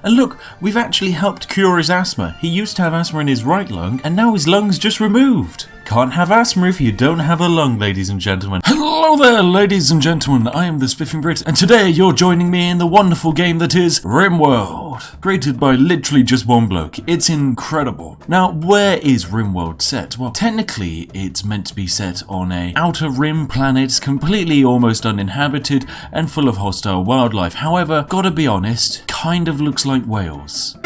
And look, we've actually helped cure his asthma. He used to have asthma in his right lung, and now his lung's just removed. Can't have asthma if you don't have a lung, ladies and gentlemen. Hello there, ladies and gentlemen. I am the Spiffing Brit, and today you're joining me in the wonderful game that is Rimworld. Created by literally just one bloke. It's incredible. Now, where is Rimworld set? Well, technically, it's meant to be set on a outer rim planet, completely almost uninhabited and full of hostile wildlife. However, gotta be honest, kind of looks like Wales.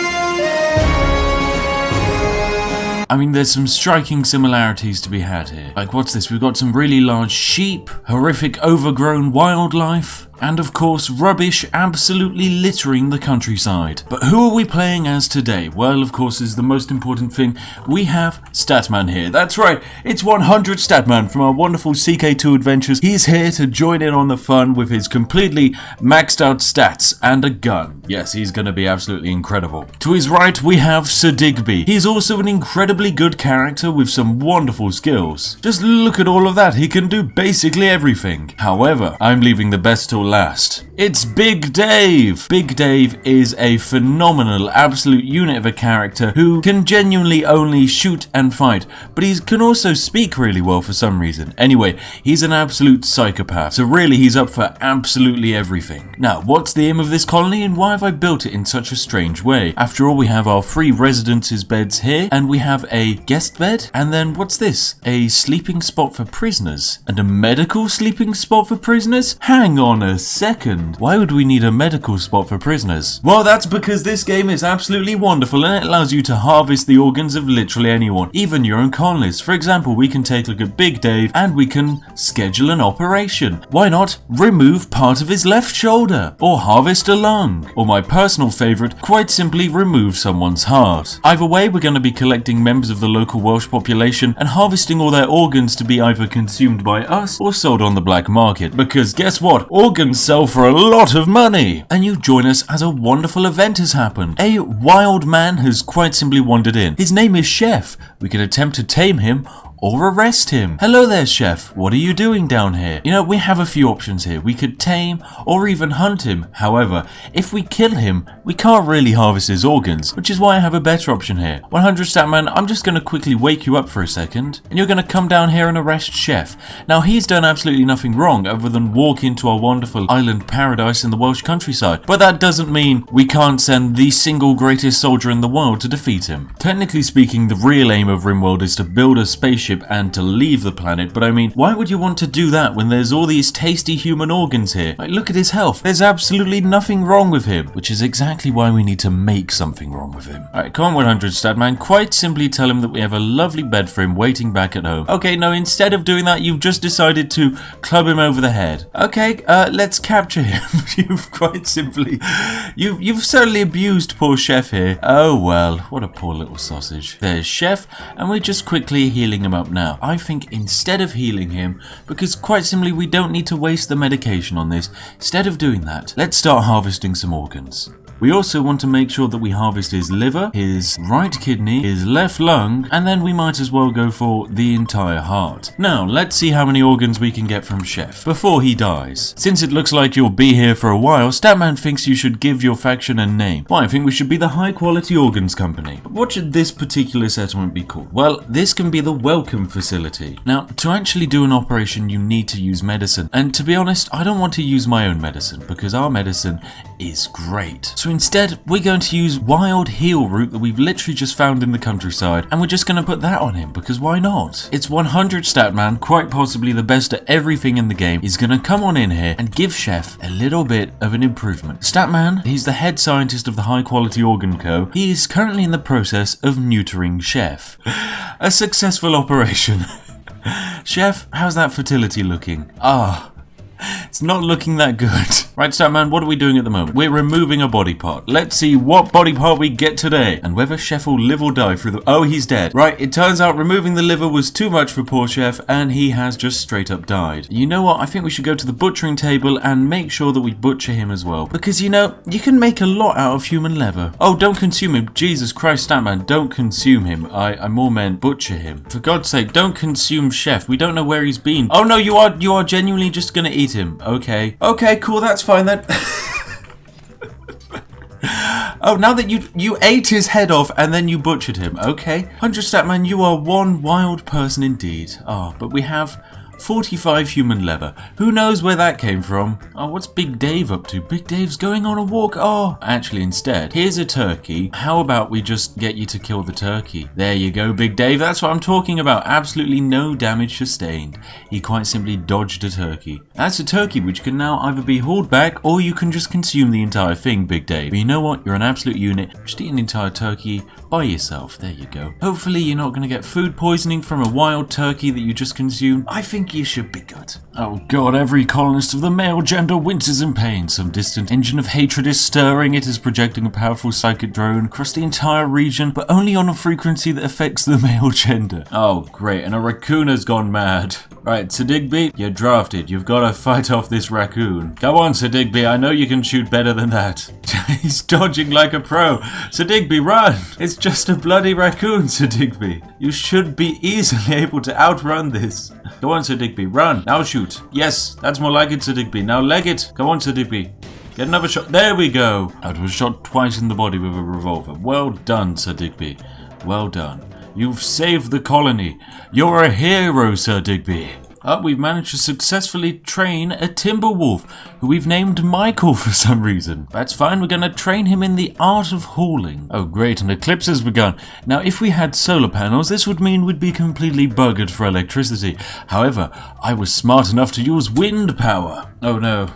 I mean, there's some striking similarities to be had here. Like, what's this? We've got some really large sheep, horrific overgrown wildlife, and of course, rubbish absolutely littering the countryside. But who are we playing as today? Well, of course, is the most important thing. We have Statman here. That's right, it's 100 Statman from our wonderful CK2 adventures. He's here to join in on the fun with his completely maxed out stats and a gun. Yes, he's gonna be absolutely incredible. To his right, we have Sir Digby. He's also an incredibly good character with some wonderful skills. Just look at all of that, he can do basically everything. However, I'm leaving the best till last. It's Big Dave! Big Dave is a phenomenal, absolute unit of a character who can genuinely only shoot and fight, but he can also speak really well for some reason. Anyway, he's an absolute psychopath, so really he's up for absolutely everything. Now, what's the aim of this colony and why have I built it in such a strange way? After all, we have our 3 residences beds here, and we have a guest bed, and then what's this? A sleeping spot for prisoners, and a medical sleeping spot for prisoners? Hang on a second. Why would we need a medical spot for prisoners? Well, that's because this game is absolutely wonderful and it allows you to harvest the organs of literally anyone, even your own colonists. For example, we can take a look at Big Dave and we can schedule an operation. Why not remove part of his left shoulder? Or harvest a lung? Or my personal favourite, quite simply remove someone's heart. Either way, we're going to be collecting members of the local Welsh population and harvesting all their organs to be either consumed by us or sold on the black market. Because guess what? Organs sell for a lot of money. And you join us as a wonderful event has happened. A wild man has quite simply wandered in. His name is Chef. We can attempt to tame him or arrest him. Hello there, Chef. What are you doing down here? You know, we have a few options here. We could tame or even hunt him. However, if we kill him, we can't really harvest his organs, which is why I have a better option here. 100 Statman, I'm just going to quickly wake you up for a second, and you're going to come down here and arrest Chef. Now, he's done absolutely nothing wrong other than walk into our wonderful island paradise in the Welsh countryside. But that doesn't mean we can't send the single greatest soldier in the world to defeat him. Technically speaking, the real aim of Rimworld is to build a spaceship and to leave the planet, but I mean, why would you want to do that when there's all these tasty human organs here? Like, look at his health. There's absolutely nothing wrong with him, which is exactly why we need to make something wrong with him. Alright, come on 100 Statman, quite simply tell him that we have a lovely bed for him waiting back at home. Okay, no, instead of doing that, you've just decided to club him over the head. Okay, let's capture him. You've quite simply, you've certainly abused poor Chef here. Oh well, what a poor little sausage. There's Chef, and we're just quickly healing him up now. I think instead of healing him, because quite simply we don't need to waste the medication on this, instead of doing that, let's start harvesting some organs. We also want to make sure that we harvest his liver, his right kidney, his left lung, and then we might as well go for the entire heart. Now, let's see how many organs we can get from Chef before he dies. Since it looks like you'll be here for a while, Statman thinks you should give your faction a name. Well, I think we should be the High Quality Organs Company. But what should this particular settlement be called? Well, this can be the Welcome Facility. Now, to actually do an operation, you need to use medicine. And to be honest, I don't want to use my own medicine because our medicine is great. So instead, we're going to use wild heal root that we've literally just found in the countryside, and we're just going to put that on him, because why not? It's 100 Statman, quite possibly the best at everything in the game, is going to come on in here and give Chef a little bit of an improvement. Statman, he's the head scientist of the High Quality Organ Co. He is currently in the process of neutering Chef. A successful operation. Chef, how's that fertility looking? It's not looking that good. Right, Statman, what are we doing at the moment? We're removing a body part. Let's see what body part we get today, and whether Chef will live or die through the... Oh, he's dead. Right, it turns out removing the liver was too much for poor Chef, and he has just straight up died. You know what? I think we should go to the butchering table and make sure that we butcher him as well. Because, you know, you can make a lot out of human liver. Oh, don't consume him. Jesus Christ, Statman, don't consume him. I more meant butcher him. For God's sake, don't consume Chef. We don't know where he's been. Oh no, you are genuinely just gonna eat him. Okay. Okay, cool, that's fine then. Oh, now that you ate his head off and then you butchered him. Okay. 100 Statman, you are one wild person indeed. Ah, but we have 45 human leather. Who knows where that came from? Oh, what's Big Dave up to? Big Dave's going on a walk. Oh, actually, instead, here's a turkey. How about we just get you to kill the turkey? There you go, Big Dave. That's what I'm talking about. Absolutely no damage sustained. He quite simply dodged a turkey. That's a turkey which can now either be hauled back or you can just consume the entire thing, Big Dave. But you know what? You're an absolute unit. Just eat an entire turkey by yourself. There you go. Hopefully, you're not going to get food poisoning from a wild turkey that you just consumed. I think you should be good. Oh god, every colonist of the male gender winces in pain. Some distant engine of hatred is stirring. It is projecting a powerful psychic drone across the entire region, but only on a frequency that affects the male gender. Oh great, and a raccoon has gone mad. Right, Sir Digby, you're drafted. You've got to fight off this raccoon. Go on, Sir Digby, I know you can shoot better than that. He's dodging like a pro. Sir Digby, run! It's just a bloody raccoon, Sir Digby. You should be easily able to outrun this. Go on, Sir Digby, run. Now shoot. Yes, that's more like it, Sir Digby. Now leg it. Go on, Sir Digby. Get another shot. There we go. I was shot twice in the body with a revolver. Well done, Sir Digby. Well done. You've saved the colony. You're a hero, Sir Digby. We've managed to successfully train a timber wolf, who we've named Michael for some reason. That's fine, we're going to train him in the art of hauling. Oh great, an eclipse has begun. Now if we had solar panels, this would mean we'd be completely buggered for electricity. However, I was smart enough to use wind power. Oh no,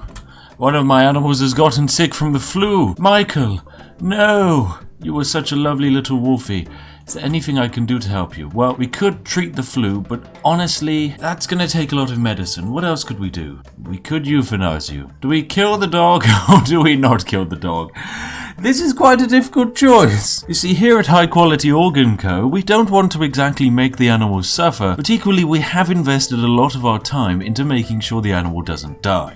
one of my animals has gotten sick from the flu. Michael, no, you were such a lovely little wolfie. Is there anything I can do to help you? Well, we could treat the flu, but honestly, that's going to take a lot of medicine. What else could we do? We could euthanize you. Do we kill the dog or do we not kill the dog? This is quite a difficult choice. You see, here at High Quality Organ Co., we don't want to exactly make the animals suffer, but equally we have invested a lot of our time into making sure the animal doesn't die.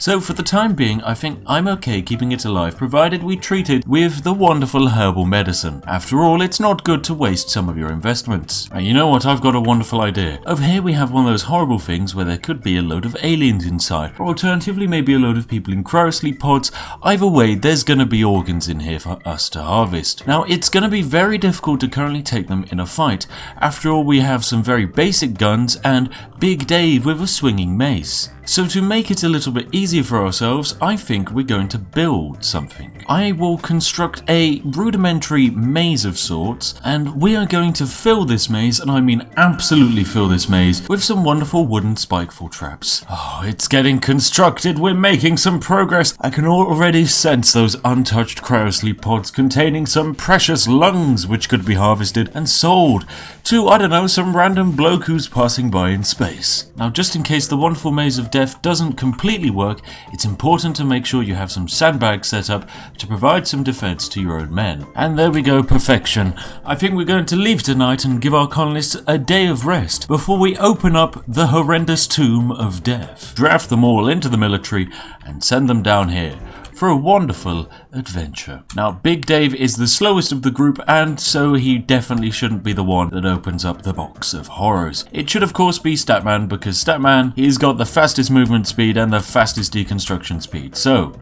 So for the time being, I think I'm okay keeping it alive provided we treat it with the wonderful herbal medicine. After all, it's not good to waste some of your investments. And you know what, I've got a wonderful idea. Over here we have one of those horrible things where there could be a load of aliens inside, or alternatively maybe a load of people in cryosleep pods. Either way, there's gonna be organs in here for us to harvest. Now, it's gonna be very difficult to currently take them in a fight. After all, we have some very basic guns and Big Dave with a swinging mace. So to make it a little bit easier for ourselves, I think we're going to build something. I will construct a rudimentary maze of sorts, and we are going to fill this maze, and I mean absolutely fill this maze, with some wonderful wooden spikeful traps. Oh, it's getting constructed, we're making some progress. I can already sense those untouched cryosleep pods containing some precious lungs which could be harvested and sold to, I don't know, some random bloke who's passing by in space. Now, just in case the wonderful maze of death doesn't completely work, it's important to make sure you have some sandbags set up to provide some defense to your own men. And there we go, perfection. I think we're going to leave tonight and give our colonists a day of rest before we open up the horrendous tomb of death. Draft them all into the military and send them down here for a wonderful adventure. Now, Big Dave is the slowest of the group, and so he definitely shouldn't be the one that opens up the box of horrors. It should of course be Statman, because Statman, he's got the fastest movement speed and the fastest deconstruction speed. So,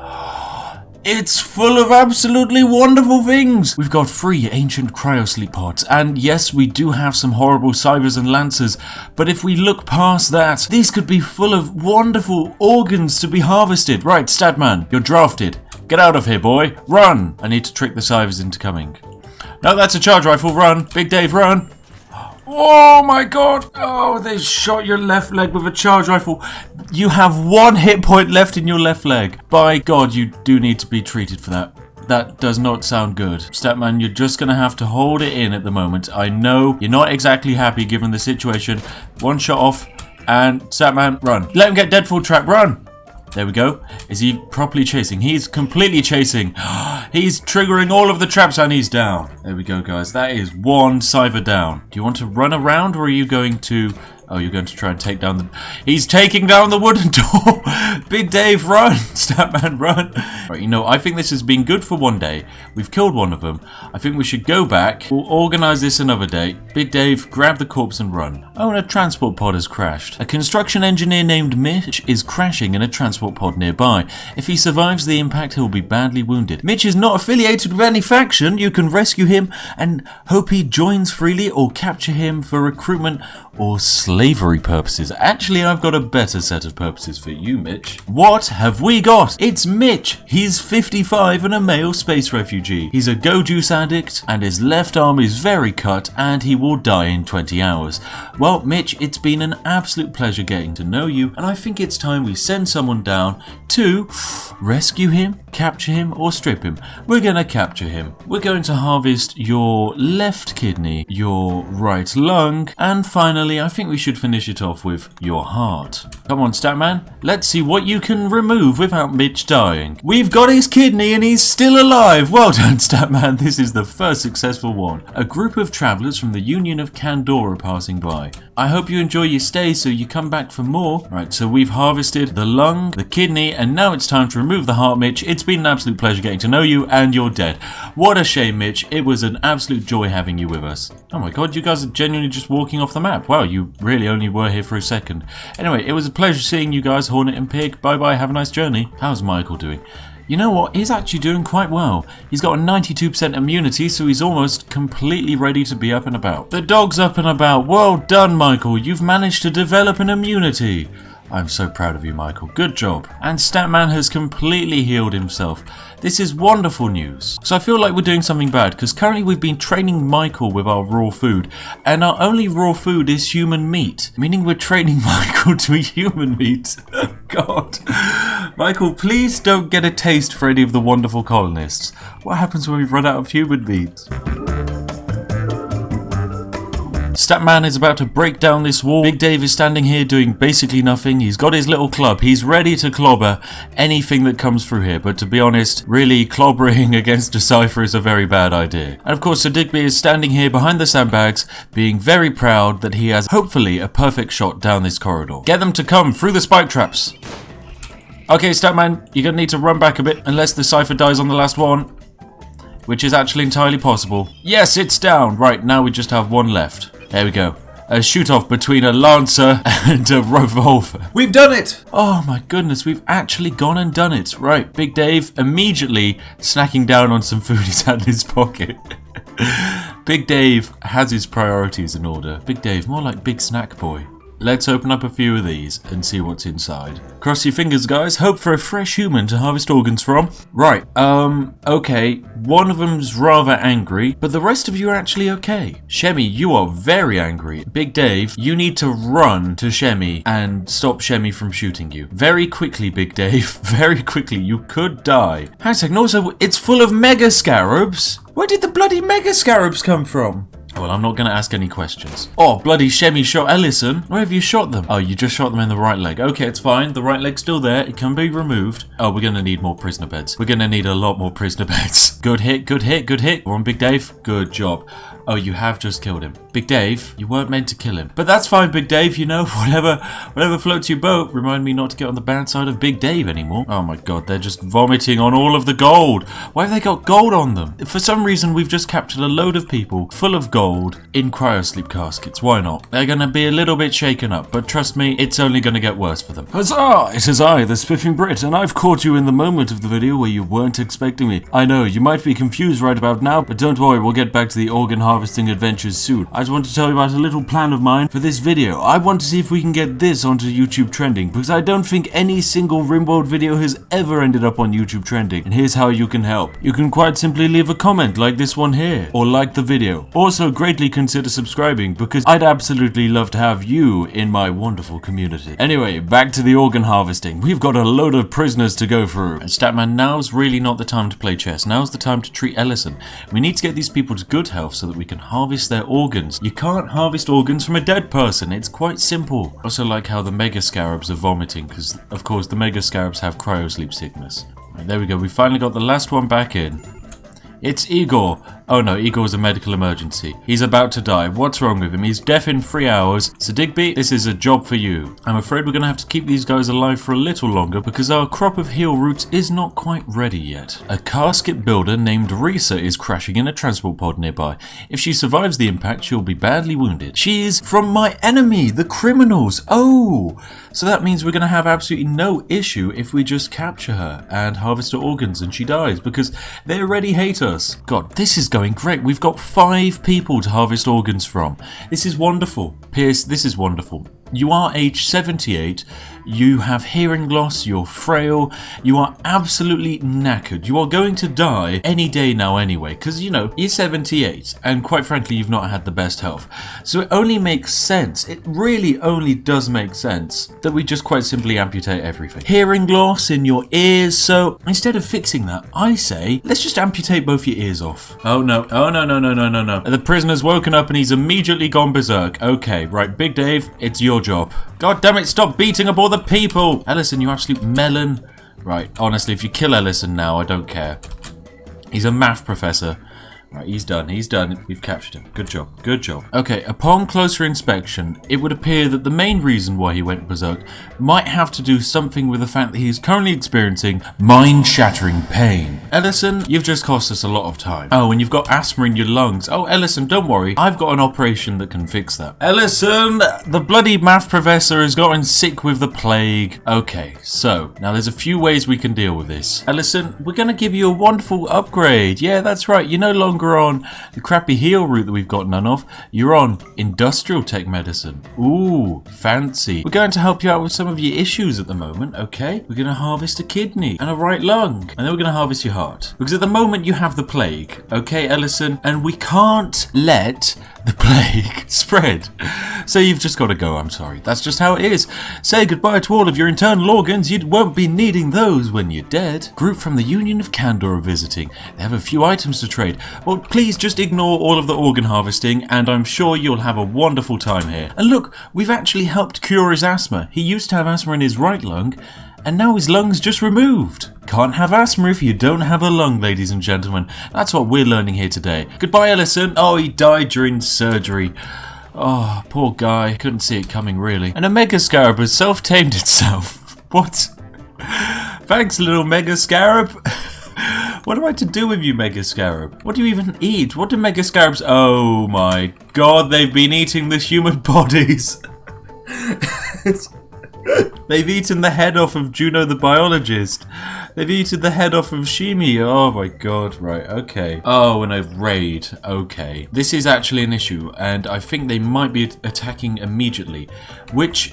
it's full of absolutely wonderful things! We've got 3 ancient cryosleep pods, and yes, we do have some horrible cybers and lancers, but if we look past that, these could be full of wonderful organs to be harvested. Right, Statman, you're drafted. Get out of here, boy. Run! I need to trick the cybers into coming. No, that's a charge rifle. Run. Big Dave, run. Oh my god! Oh, they shot your left leg with a charge rifle. You have 1 hit point left in your left leg. By god, you do need to be treated for that. That does not sound good. Statman, you're just gonna have to hold it in at the moment. I know you're not exactly happy given the situation. 1 shot off, and Statman, run. Let him get deadfall trap, run! There we go. Is he properly chasing? He's completely chasing. He's triggering all of the traps and he's down. There we go, guys. That is 1 cyber down. Do you want to run around or are you going to Oh, you're going to try and take down the... He's taking down the wooden door! Big Dave, run! Statman, run! Right, you know, I think this has been good for one day. We've killed one of them. I think we should go back. We'll organise this another day. Big Dave, grab the corpse and run. Oh, and a transport pod has crashed. A construction engineer named Mitch is crashing in a transport pod nearby. If he survives the impact, he'll be badly wounded. Mitch is not affiliated with any faction. You can rescue him and hope he joins freely, or capture him for recruitment or slavery purposes. Actually, I've got a better set of purposes for you, Mitch. What have we got? It's Mitch. He's 55 and a male space refugee. He's a go juice addict and his left arm is very cut and he will die in 20 hours. Well, Mitch, it's been an absolute pleasure getting to know you, and I think it's time we send someone down to rescue him, capture him, or strip him. We're gonna capture him. We're going to harvest your left kidney, your right lung, and finally, I think we should finish it off with your heart. Come on, Statman. Let's see what you can remove without Mitch dying. We've got his kidney and he's still alive. Well done, Statman. This is the first successful one. A group of travellers from the Union of Candor are passing by. I hope you enjoy your stay so you come back for more. Right, so we've harvested the lung, the kidney, and now it's time to remove the heart, Mitch. It's been an absolute pleasure getting to know you, and you're dead. What a shame, Mitch. It was an absolute joy having you with us. Oh my god, you guys are genuinely just walking off the map. Wow, you really only were here for a second. Anyway, it was a pleasure seeing you guys, Hornet and Pig. Bye-bye, have a nice journey. How's Michael doing? You know what, he's actually doing quite well. He's got a 92% immunity, so he's almost completely ready to be up and about. The dog's up and about. Well done, Michael. You've managed to develop an immunity. I'm so proud of you, Michael. Good job. And Statman has completely healed himself. This is wonderful news. So I feel like we're doing something bad, because currently we've been training Michael with our raw food, and our only raw food is human meat, meaning we're training Michael to human meat. Oh, God. Michael, please don't get a taste for any of the wonderful colonists. What happens when we've run out of human meat? Statman is about to break down this wall. Big Dave is standing here doing basically nothing. He's got his little club. He's ready to clobber anything that comes through here. But to be honest, really clobbering against a cipher is a very bad idea. And of course, Sir Digby is standing here behind the sandbags, being very proud that he has hopefully a perfect shot down this corridor. Get them to come through the spike traps. Okay, Statman, you're going to need to run back a bit unless the cipher dies on the last one, which is actually entirely possible. Yes, it's down. Right, now we just have one left. There we go. A shoot-off between a Lancer and a revolver. We've done it! Oh my goodness, we've actually gone and done it. Right, Big Dave immediately snacking down on some food he's had in his pocket. Big Dave has his priorities in order. Big Dave, more like Big Snack Boy. Let's open up a few of these and see what's inside. Cross your fingers, guys. Hope for a fresh human to harvest organs from. Right, okay. One of them's rather angry, but the rest of you are actually okay. Shemmy, you are very angry. Big Dave, you need to run to Shemmy and stop Shemmy from shooting you. Very quickly, Big Dave. Very quickly. You could die. Hashtag, and also, it's full of mega scarabs. Where did the bloody mega scarabs come from? Well, I'm not going to ask any questions. Oh, bloody Shemmy shot Ellison. Where have you shot them? Oh, you just shot them in the right leg. Okay, it's fine. The right leg's still there. It can be removed. Oh, we're going to need more prisoner beds. We're going to need a lot more prisoner beds. Good hit, good hit, good hit. We're on Big Dave. Good job. Oh, you have just killed him. Big Dave, you weren't meant to kill him. But that's fine, Big Dave, you know, whatever floats your boat. Remind me not to get on the bad side of Big Dave anymore. Oh my god, they're just vomiting on all of the gold. Why have they got gold on them? For some reason, we've just captured a load of people full of gold in cryosleep caskets. Why not? They're going to be a little bit shaken up, but trust me, it's only going to get worse for them. Huzzah! It is I, the Spiffing Brit, and I've caught you in the moment of the video where you weren't expecting me. I know, you might be confused right about now, but don't worry, we'll get back to the organ harvesting adventures soon. I just want to tell you about a little plan of mine for this video. I want to see if we can get this onto YouTube trending, because I don't think any single Rimworld video has ever ended up on YouTube trending. And here's how you can help. You can quite simply leave a comment like this one here, or like the video. Also, greatly consider subscribing, because I'd absolutely love to have you in my wonderful community. Anyway, back to the organ harvesting. We've got a load of prisoners to go through. And Statman, now's really not the time to play chess. Now's the time to treat Ellison. We need to get these people to good health so that we can harvest their organs. You can't harvest organs from a dead person. It's quite simple. Also like how the mega scarabs are vomiting, because of course the mega scarabs have cryosleep sickness. Right, there we go. We finally got the last one back in. It's Igor. Oh no, Igor's a medical emergency. He's about to die. What's wrong with him? He's deaf in 3 hours. So Digby, this is a job for you. I'm afraid we're going to have to keep these guys alive for a little longer because our crop of heal roots is not quite ready yet. A casket builder named Risa is crashing in a transport pod nearby. If she survives the impact, she'll be badly wounded. She is from my enemy, the criminals. Oh, so that means we're going to have absolutely no issue if we just capture her and harvest her organs and she dies because they already hate us. God, this is going great. We've got 5 people to harvest organs from. This is wonderful. Pierce, this is wonderful. You are age 78, you have hearing loss, you're frail, you are absolutely knackered. You are going to die any day now anyway, because, you know, you're 78, and quite frankly, you've not had the best health. So it only makes sense, it really only does make sense, that we just quite simply amputate everything. Hearing loss in your ears, so instead of fixing that, I say, let's just amputate both your ears off. Oh no, no. The prisoner's woken up and he's immediately gone berserk. Okay, right, Big Dave, it's your job. God damn it, stop beating up all the people! Ellison, you absolute melon. Right, honestly, if you kill Ellison now, I don't care. He's a math professor. Right, he's done. We've captured him. Good job. Okay, upon closer inspection, it would appear that the main reason why he went berserk might have to do something with the fact that he's currently experiencing mind-shattering pain. Ellison, you've just cost us a lot of time. Oh, and you've got asthma in your lungs. Oh, Ellison, don't worry. I've got an operation that can fix that. Ellison, the bloody math professor has gotten sick with the plague. Okay, so, now there's a few ways we can deal with this. Ellison, we're gonna give you a wonderful upgrade. Yeah, that's right. You're no longer on the crappy heal route that we've got none of. You're on industrial tech medicine. Ooh, fancy. We're going to help you out with some of your issues at the moment, okay? We're going to harvest a kidney and a right lung, and then we're going to harvest your heart. Because at the moment you have the plague, okay, Ellison? And we can't let the plague spread. So you've just got to go, I'm sorry. That's just how it is. Say goodbye to all of your internal organs. You won't be needing those when you're dead. Group from the Union of Candor are visiting. They have a few items to trade. Well, please just ignore all of the organ harvesting and I'm sure you'll have a wonderful time here. And look, we've actually helped cure his asthma. He used to have asthma in his right lung and now his lung's just removed. Can't have asthma if you don't have a lung, ladies and gentlemen. That's what we're learning here today. Goodbye, Ellison. Oh, he died during surgery. Oh, poor guy. Couldn't see it coming, really. And a mega scarab has self-tamed itself. What? Thanks, little mega scarab. What am I to do with you, Mega Scarab? What do you even eat? What do Mega Scarabs... Oh my god, they've been eating the human bodies. They've eaten the head off of Juno the biologist. They've eaten the head off of Shimi. Oh my god, right, okay. Oh, and a raid. Okay. This is actually an issue, and I think they might be attacking immediately, which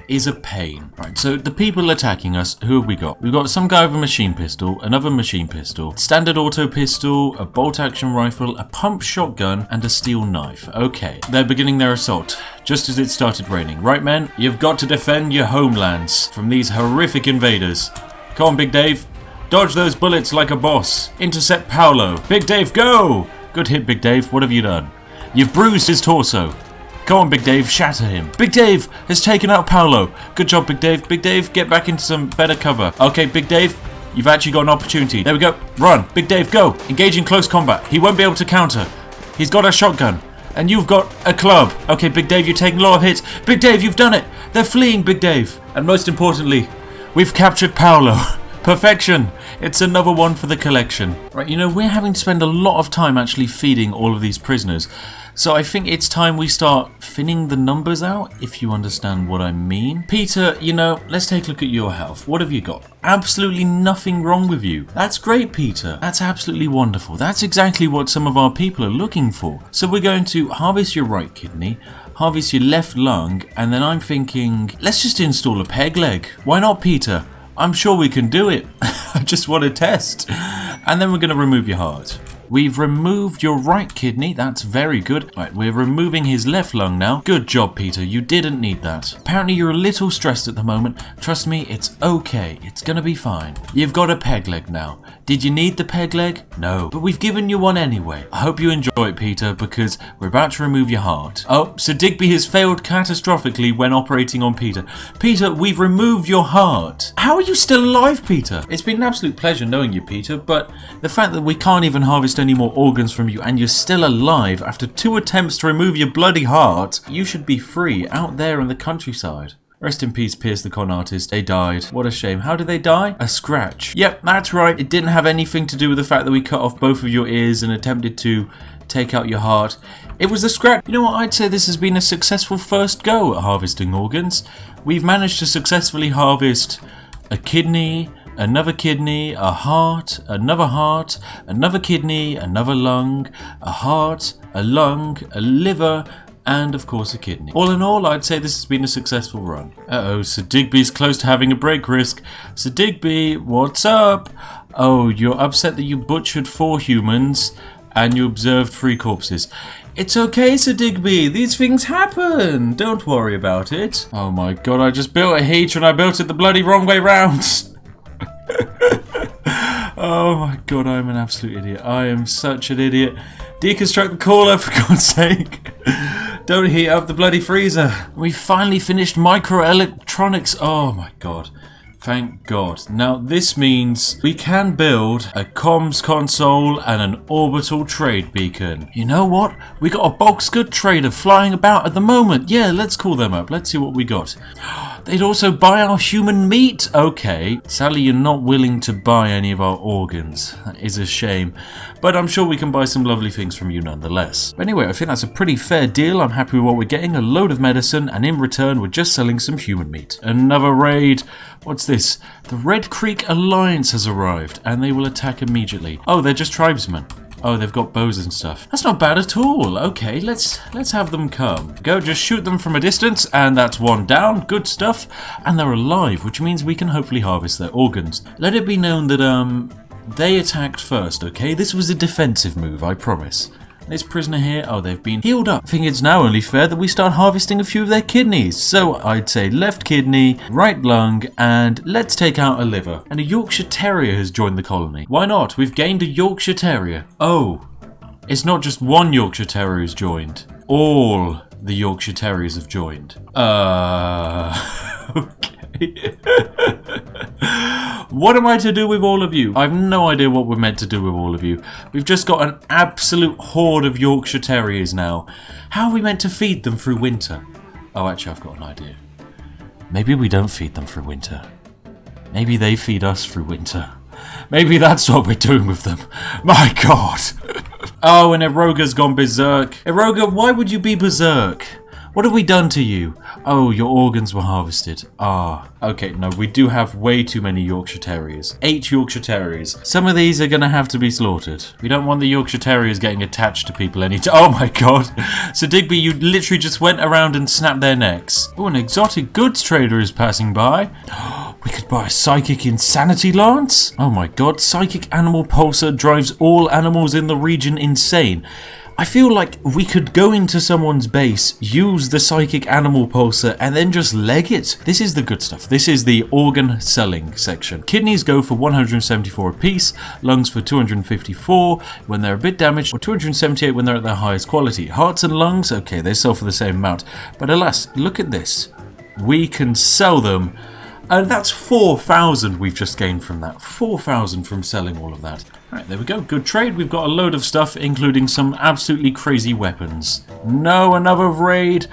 is a pain. Right, so the people attacking us, who have we got? We've got some guy with a machine pistol, another machine pistol, standard auto pistol, a bolt-action rifle, a pump shotgun, and a steel knife. Okay, they're beginning their assault, just as it started raining. Right, men? You've got to defend your homelands from these horrific invaders. Come on, Big Dave. Dodge those bullets like a boss. Intercept Paolo. Big Dave, go! Good hit, Big Dave. What have you done? You've bruised his torso. Come on, Big Dave, shatter him. Big Dave has taken out Paolo. Good job, Big Dave. Big Dave, get back into some better cover. Okay, Big Dave, you've actually got an opportunity. There we go. Run. Big Dave, go. Engage in close combat. He won't be able to counter. He's got a shotgun. And you've got a club. Okay, Big Dave, you're taking a lot of hits. Big Dave, you've done it. They're fleeing, Big Dave. And most importantly, we've captured Paolo. Perfection. It's another one for the collection. Right, you know, we're having to spend a lot of time actually feeding all of these prisoners. So I think it's time we start thinning the numbers out, if you understand what I mean. Peter, you know, let's take a look at your health. What have you got? Absolutely nothing wrong with you. That's great, Peter. That's absolutely wonderful. That's exactly what some of our people are looking for. So we're going to harvest your right kidney, harvest your left lung, and then I'm thinking, let's just install a peg leg. Why not, Peter? I'm sure we can do it. I just want to test. And then we're going to remove your heart. We've removed your right kidney. That's very good. Right, we're removing his left lung now. Good job, Peter. You didn't need that. Apparently you're a little stressed at the moment. Trust me, it's okay. It's gonna be fine. You've got a peg leg now. Did you need the peg leg? No. But we've given you one anyway. I hope you enjoy it, Peter, because we're about to remove your heart. Oh, so Digby has failed catastrophically when operating on Peter. Peter, we've removed your heart. How are you still alive, Peter? It's been an absolute pleasure knowing you, Peter, but the fact that we can't even harvest any more organs from you and you're still alive after 2 attempts to remove your bloody heart, you should be free out there in the countryside. Rest in peace, Pierce the con artist. They died. What a shame. How did they die? A scratch. Yep, that's right. It didn't have anything to do with the fact that we cut off both of your ears and attempted to take out your heart. It was a scratch. You know what? I'd say this has been a successful first go at harvesting organs. We've managed to successfully harvest a kidney, another kidney, a heart, another kidney, another lung, a heart, a lung, a liver, and of course a kidney. All in all, I'd say this has been a successful run. Uh-oh, Sir Digby's close to having a break risk. Sir Digby, what's up? Oh, you're upset that you butchered 4 humans and you observed 3 corpses. It's okay, Sir Digby, these things happen. Don't worry about it. Oh my god, I just built a heater and I built it the bloody wrong way round. Oh my god, I'm an absolute idiot. I am such an idiot. Deconstruct the cooler, for God's sake. Don't heat up the bloody freezer. We finally finished microelectronics. Oh my god. Thank God. Now this means we can build a comms console and an orbital trade beacon. You know what? We got a box good trader flying about at the moment. Yeah, let's call them up. Let's see what we got. They'd also buy our human meat. Okay. Sadly, you're not willing to buy any of our organs. That is a shame. But I'm sure we can buy some lovely things from you nonetheless. But anyway, I think that's a pretty fair deal. I'm happy with what we're getting. A load of medicine, and in return, we're just selling some human meat. Another raid. What's this? The Red Creek Alliance has arrived, and they will attack immediately. Oh, they're just tribesmen. Oh, they've got bows and stuff. That's not bad at all. Okay, let's have them come. Go, just shoot them from a distance, and that's 1 down. Good stuff. And they're alive, which means we can hopefully harvest their organs. Let it be known that, they attacked first, okay? This was a defensive move, I promise. This prisoner here, oh, they've been healed up. I think it's now only fair that we start harvesting a few of their kidneys. So I'd say left kidney, right lung, and let's take out a liver. And a Yorkshire Terrier has joined the colony. Why not? We've gained a Yorkshire Terrier. Oh, it's not just 1 Yorkshire Terrier who's joined. All the Yorkshire Terriers have joined. Okay. What am I to do with all of you? I have no idea what we're meant to do with all of you. We've just got an absolute horde of Yorkshire Terriers now. How are we meant to feed them through winter? Oh, actually, I've got an idea. Maybe we don't feed them through winter. Maybe they feed us through winter. Maybe that's what we're doing with them. My god! Oh, and Eroga's gone berserk. Eroga, why would you be berserk? What have we done to you? Oh, your organs were harvested. Ah, okay, no, we do have way too many Yorkshire Terriers. 8 Yorkshire Terriers. Some of these are going to have to be slaughtered. We don't want the Yorkshire Terriers getting attached to people anytime. Oh my god. So Digby, you literally just went around and snapped their necks. Oh, an exotic goods trader is passing by. We could buy a psychic insanity lance? Oh my god, psychic animal pulsar drives all animals in the region insane. I feel like we could go into someone's base, use the psychic animal pulsar, and then just leg it. This is the good stuff. This is the organ selling section. Kidneys go for 174 apiece, lungs for 254 when they're a bit damaged, or 278 when they're at their highest quality. Hearts and lungs, okay, they sell for the same amount. But alas, look at this. We can sell them. And that's 4,000 we've just gained from that. 4,000 from selling all of that. Right, there we go. Good trade. We've got a load of stuff, including some absolutely crazy weapons. No, another raid.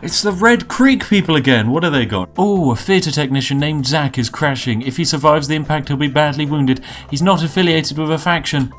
It's the Red Creek people again. What have they got? Oh, a theatre technician named Zach is crashing. If he survives the impact, he'll be badly wounded. He's not affiliated with a faction.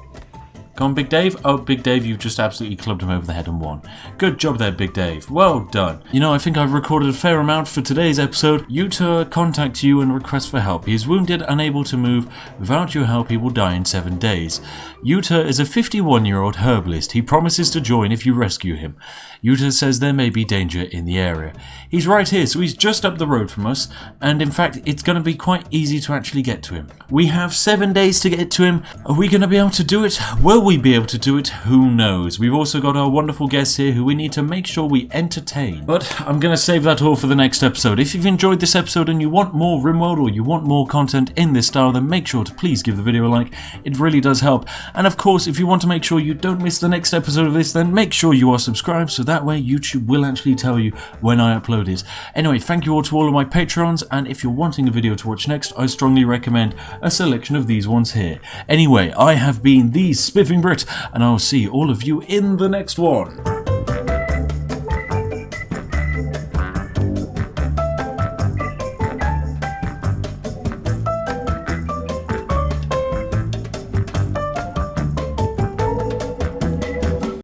Go on, Big Dave. Oh, Big Dave, you've just absolutely clubbed him over the head and won. Good job there, Big Dave. Well done. You know, I think I've recorded a fair amount for today's episode. Yuta contacts you and requests for help. He is wounded, unable to move. Without your help, he will die in 7 days. Yuta is a 51-year-old herbalist. He promises to join if you rescue him. Yuta says there may be danger in the area. He's right here, so he's just up the road from us, and in fact, it's going to be quite easy to actually get to him. We have 7 days to get to him. Are we going to be able to do it? Will we be able to do it? Who knows? We've also got our wonderful guests here who we need to make sure we entertain. But I'm going to save that all for the next episode. If you've enjoyed this episode and you want more Rimworld or you want more content in this style, then make sure to please give the video a like. It really does help. And of course, if you want to make sure you don't miss the next episode of this, then make sure you are subscribed, so that way YouTube will actually tell you when I upload it. Anyway, thank you all to all of my patrons, and if you're wanting a video to watch next, I strongly recommend a selection of these ones here. Anyway, I have been the Spiffing been Brit, and I'll see all of you in the next one.